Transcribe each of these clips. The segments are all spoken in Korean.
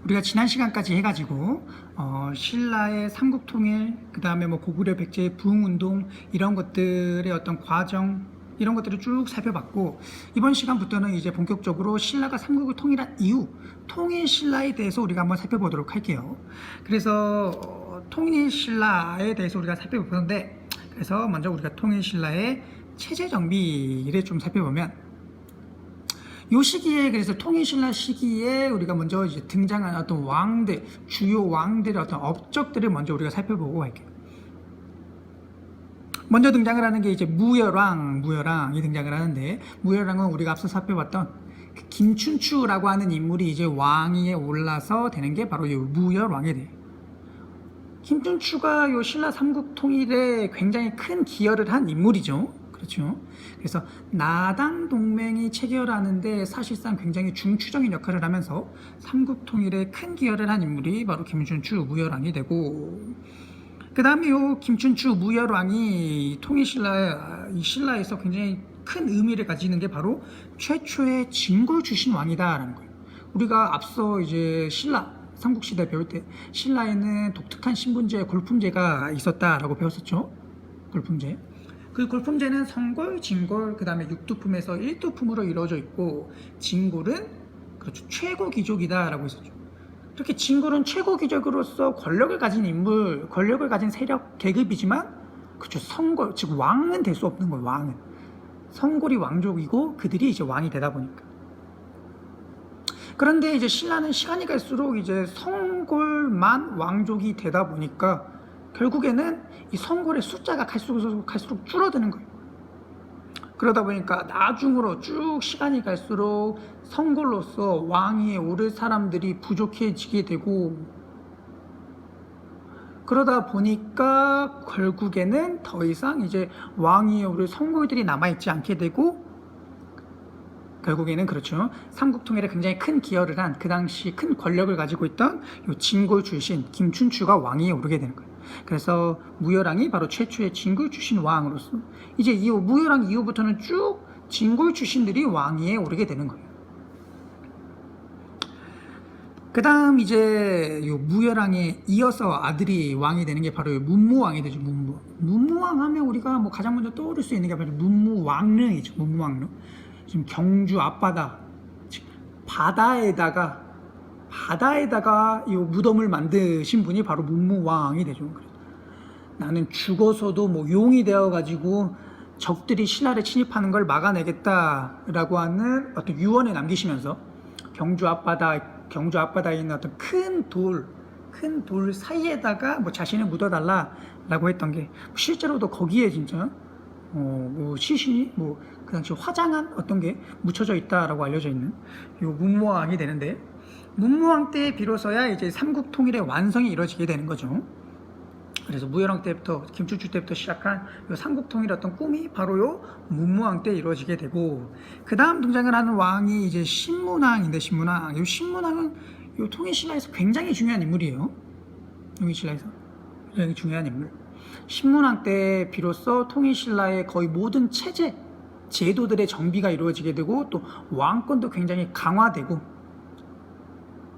우리가 지난 시간까지 해가지고 신라의 삼국통일, 그 다음에 뭐 고구려 백제의 부흥운동 이런 것들의 어떤 과정 이런 것들을 쭉 살펴봤고, 이번 시간부터는 이제 본격적으로 신라가 삼국을 통일한 이후 통일 신라에 대해서 우리가 한번 살펴보도록 할게요. 그래서 통일 신라에 대해서 우리가 살펴보는데, 그래서 먼저 우리가 통일 신라의 체제 정비를 좀 살펴보면, 요 시기에, 그래서 통일신라 시기에 우리가 먼저 이제 등장한 어떤 왕들, 주요 왕들의 어떤 업적들을 먼저 우리가 살펴보고 갈게요. 먼저 등장을 하는 게 이제 무열왕이 등장을 하는데, 무열왕은 우리가 앞서 살펴봤던 그 김춘추라고 하는 인물이 이제 왕위에 올라서 되는 게 바로 이 무열왕이 돼요. 김춘추가 요 신라 삼국 통일에 굉장히 큰 기여를 한 인물이죠. 그렇죠. 그래서 나당 동맹이 체결하는데 사실상 굉장히 중추적인 역할을 하면서 삼국 통일에 큰 기여를 한 인물이 바로 김춘추 무열왕이 되고, 그 다음에 요 김춘추 무열왕이 통일 신라에서 굉장히 큰 의미를 가지는 게 바로 최초의 진골 출신 왕이다라는 거예요. 우리가 앞서 이제 신라 삼국시대 배울 때 신라에는 독특한 신분제, 골품제가 있었다라고 배웠었죠. 골품제. 그 골품제는 성골, 진골, 그 다음에 육두품에서 일두품으로 이루어져 있고, 진골은 그렇죠, 최고 귀족이다라고 했었죠. 이렇게 진골은 최고 귀족으로서 권력을 가진 인물, 권력을 가진 세력, 계급이지만, 그렇죠, 성골, 즉 왕은 될 수 없는 거예요. 왕은 성골이 왕족이고 그들이 이제 왕이 되다 보니까. 그런데 이제 신라는 시간이 갈수록 이제 성골만 왕족이 되다 보니까 결국에는 이 성골의 숫자가 갈수록 줄어드는 거예요. 그러다 보니까 나중으로 쭉 시간이 갈수록 성골로서 왕위에 오를 사람들이 부족해지게 되고, 그러다 보니까 결국에는 더 이상 이제 왕위에 오를 성골들이 남아있지 않게 되고, 결국에는 그렇죠, 삼국통일에 굉장히 큰 기여를 한, 그 당시 큰 권력을 가지고 있던 요 진골 출신 김춘추가 왕위에 오르게 되는 거예요. 그래서 무열왕이 바로 최초의 진골 출신 왕으로서 이제 무열왕 이후부터는 쭉 진골 출신들이 왕위에 오르게 되는 거예요. 그 다음 이제 요 무열왕에 이어서 아들이 왕이 되는 게 바로 문무왕이 되죠. 문무왕 하면 우리가 뭐 가장 먼저 떠오를 수 있는 게 바로 문무왕릉이죠. 문무왕릉. 지금 경주 앞바다, 바다에다가 이 무덤을 만드신 분이 바로 문무왕이 되죠. 나는 죽어서도 뭐 용이 되어가지고 적들이 신라를 침입하는 걸 막아내겠다라고 하는 어떤 유언을 남기시면서 경주 앞바다에 있는 어떤 큰 돌 사이에다가 뭐 자신을 묻어달라라고 했던 게, 실제로도 거기에 진짜 뭐 시신이 그 당시 화장한 어떤 게 묻혀져 있다라고 알려져 있는 요 문무왕이 되는데, 문무왕 때 비로소야 이제 삼국 통일의 완성이 이루어지게 되는 거죠. 그래서 무열왕 때부터, 김춘추 때부터 시작한 요 삼국 통일의 어떤 꿈이 바로 요 문무왕 때 이루어지게 되고, 그 다음 등장을 하는 왕이 이제 신문왕인데, 신문왕은 요 통일신라에서 굉장히 중요한 인물이에요. 통일신라에서 굉장히 중요한 인물. 신문왕 때 비로소 통일신라의 거의 모든 제도들의 정비가 이루어지게 되고, 또 왕권도 굉장히 강화되고,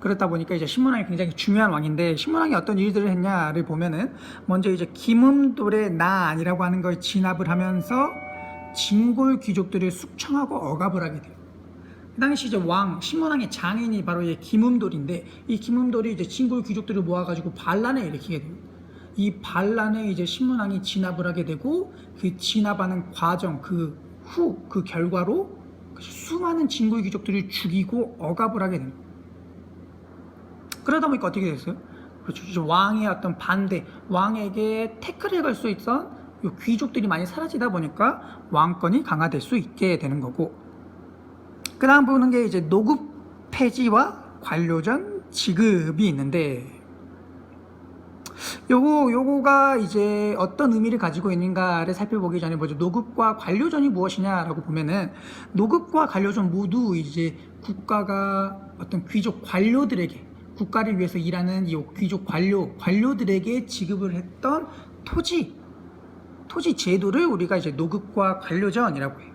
그렇다 보니까 이제 신문왕이 굉장히 중요한 왕인데, 신문왕이 어떤 일들을 했냐를 보면은, 먼저 이제 김음돌의 난이라고 하는 걸 진압을 하면서 진골 귀족들을 숙청하고 억압을 하게 돼요. 그 당시 이제 신문왕의 장인이 바로 이 김음돌인데, 이 김음돌이 이제 진골 귀족들을 모아가지고 반란을 일으키게 돼요. 이 반란에 이제 신문왕이 진압을 하게 되고, 그 진압하는 과정, 그 결과로 수많은 진골 귀족들을 죽이고 억압을 하게 됩니다. 그러다 보니까 어떻게 됐어요? 그렇죠. 왕의 어떤 반대, 왕에게 태클을 걸 수 있던 요 귀족들이 많이 사라지다 보니까 왕권이 강화될 수 있게 되는 거고, 그 다음 보는 게 이제 노급 폐지와 관료전 지급이 있는데, 요거가 이제 어떤 의미를 가지고 있는가를 살펴보기 전에 먼저 노급과 관료전이 무엇이냐라고 보면은, 노급과 관료전 모두 이제 국가가 어떤 귀족 관료들에게, 국가를 위해서 일하는 이 귀족 관료들에게 지급을 했던 토지 제도를 우리가 이제 노급과 관료전이라고 해요.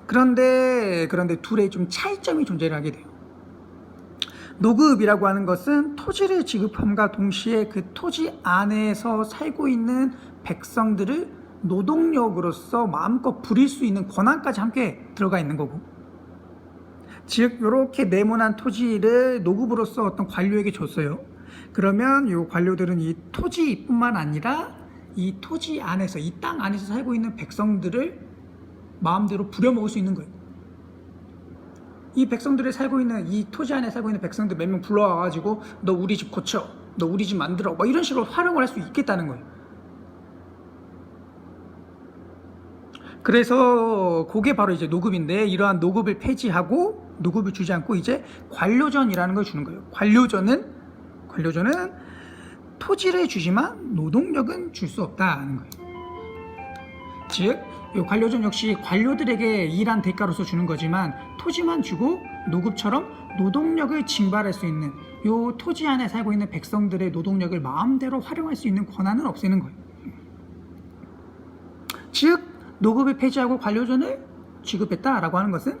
그런데 둘의 좀 차이점이 존재를 하게 돼요. 노급이라고 하는 것은 토지를 지급함과 동시에 그 토지 안에서 살고 있는 백성들을 노동력으로서 마음껏 부릴 수 있는 권한까지 함께 들어가 있는 거고, 즉 이렇게 네모난 토지를 노급으로서 어떤 관료에게 줬어요. 그러면 이 관료들은 이 토지뿐만 아니라 이 토지 안에서, 이 땅 안에서 살고 있는 백성들을 마음대로 부려먹을 수 있는 거예요. 이 백성들이 살고 있는, 이 토지 안에 살고 있는 백성들 몇 명 불러와가지고 너 우리 집 고쳐, 너 우리 집 만들어, 뭐 이런 식으로 활용을 할 수 있겠다는 거예요. 그래서 그게 바로 이제 노급인데, 이러한 노급을 폐지하고 노급을 주지 않고 이제 관료전이라는 걸 주는 거예요. 관료전은 토지를 주지만 노동력은 줄 수 없다는 거예요. 즉, 이 관료전 역시 관료들에게 일한 대가로서 주는 거지만 토지만 주고 노급처럼 노동력을 징발할 수 있는, 이 토지 안에 살고 있는 백성들의 노동력을 마음대로 활용할 수 있는 권한은 없애는 거예요. 즉, 노급을 폐지하고 관료전을 지급했다라고 하는 것은,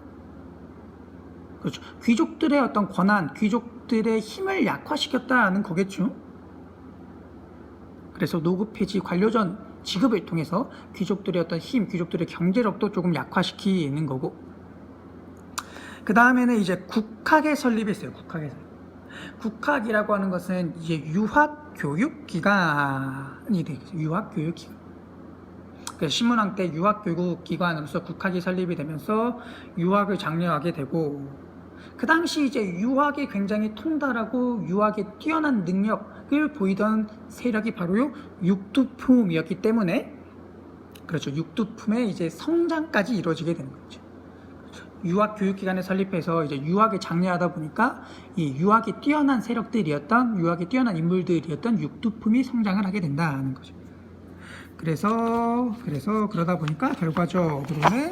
그렇죠, 귀족들의 어떤 권한, 귀족들의 힘을 약화시켰다는 거겠죠. 그래서 노급 폐지, 관료전 지급을 통해서 귀족들의 어떤 힘, 귀족들의 경제력도 조금 약화시키는 거고, 그 다음에는 이제 국학의 설립이 있어요. 국학의 설립. 국학이라고 하는 것은 이제 유학교육기관이 되겠어요. 유학교육기관. 신문왕 때 유학교육기관으로서 국학이 설립이 되면서 유학을 장려하게 되고, 그 당시 이제 유학에 굉장히 통달하고 유학에 뛰어난 능력을 보이던 세력이 바로 육두품이었기 때문에, 그렇죠, 육두품의 이제 성장까지 이루어지게 되는 거죠. 유학교육기관을 설립해서 이제 유학을 장려하다 보니까 이 유학에 뛰어난 세력들이었던, 유학에 뛰어난 인물들이었던 육두품이 성장을 하게 된다는 거죠. 그래서 그러다 보니까 결과적으로는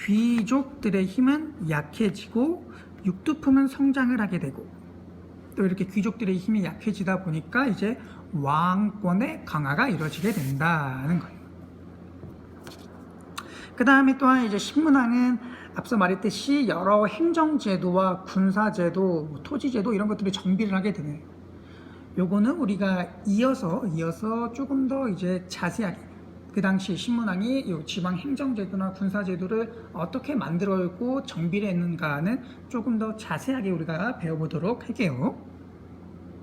귀족들의 힘은 약해지고 육두품은 성장을 하게 되고, 또 이렇게 귀족들의 힘이 약해지다 보니까 이제 왕권의 강화가 이루어지게 된다는 거예요. 그 다음에 또한 이제 신문왕은 앞서 말했듯이 여러 행정제도와 군사제도, 토지제도 이런 것들을 정비를 하게 되네요. 요거는 우리가 이어서 조금 더 이제 자세하게, 그 당시 신문왕이 이 지방 행정제도나 군사제도를 어떻게 만들었고 정비를 했는가는 조금 더 자세하게 우리가 배워보도록 할게요.